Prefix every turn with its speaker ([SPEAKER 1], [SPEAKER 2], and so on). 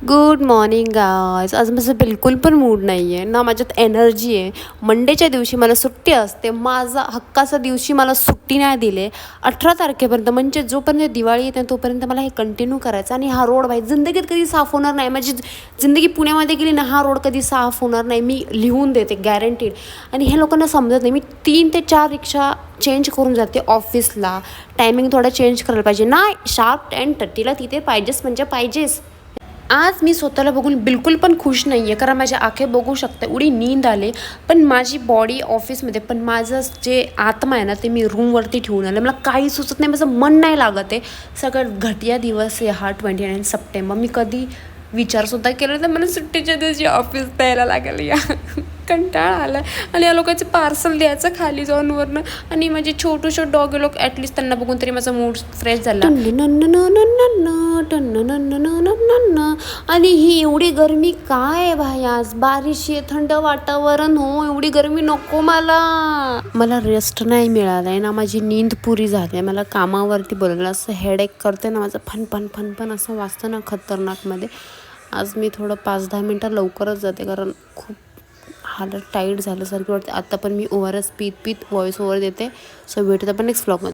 [SPEAKER 1] Good morning guys. आज माझं बिलकुल पण मूड नाही आहे ना, माझ्यात एनर्जी आहे. मंडेच्या दिवशी मला सुट्टी असते. माझा हक्काचा दिवशी मला सुट्टी नाही दिले 18 तारखेपर्यंत, म्हणजे जोपर्यंत दिवाळी येते तोपर्यंत मला हे कंटिन्यू करायचं. आणि हा रोड जिंदगीत कधी साफ होणार नाही. माझी जिंदगी पुण्यामध्ये गेली ना, हा रोड कधी साफ होणार नाही, मी लिहून देते गॅरंटीड. आणि हे लोकांना समजत नाही. मी 3 ते 4 रिक्षा चेंज करून जाते ऑफिसला. टायमिंग थोडा चेंज करायला पाहिजे ना. शार्प 10:30ला तिथे पाहिजेच म्हणजे पाहिजेच. आज मी स्वतःला बघून बिलकुल पण खुश नाही आहे, कारण माझ्या आखे बघू शकते एवढी नींद आले. पण माझी बॉडी ऑफिसमध्ये, पण माझं जे आत्मा आहे ना ते मी रूमवरती ठेवून आलं. मला काही सुचत नाही, माझं मन नाही लागत आहे. सगळ्यात घटिया दिवस आहे हा 29 सप्टेंबर. मी कधी विचारसुद्धा केलं तर मला सुट्टीच्या दिवशी ऑफिस द्यायला लागेल. या कंटाळा आला. आणि या लोकांचे पार्सल द्यायचं खाली जाऊन वरनं. आणि माझे छोटे डॉग लोक ॲटलिस्ट त्यांना बघून तरी माझा मूड फ्रेश झाला. आणि ही एवढी गरमी काय भाई, आज बारिश आहे, थंड वातावरण हो, एवढी गरमी नको मला रेस्ट नाही मिळाला आहे ना, माझी नींद पुरी झाली आहे. मला कामावरती बोलवलं, असं हेडेक करते ना, माझं फनफन असं वाजतं ना खतरनाकमध्ये. आज मी थोडं 5-10 मिनटं लवकरच जाते, कारण खूप हालत टाईट झाल्यासारखी वाटते. आता पण मी ORS पीत व्हॉइस ओव्हर देते. सो भेटतं पण नेक्स्ट व्लॉगमध्ये.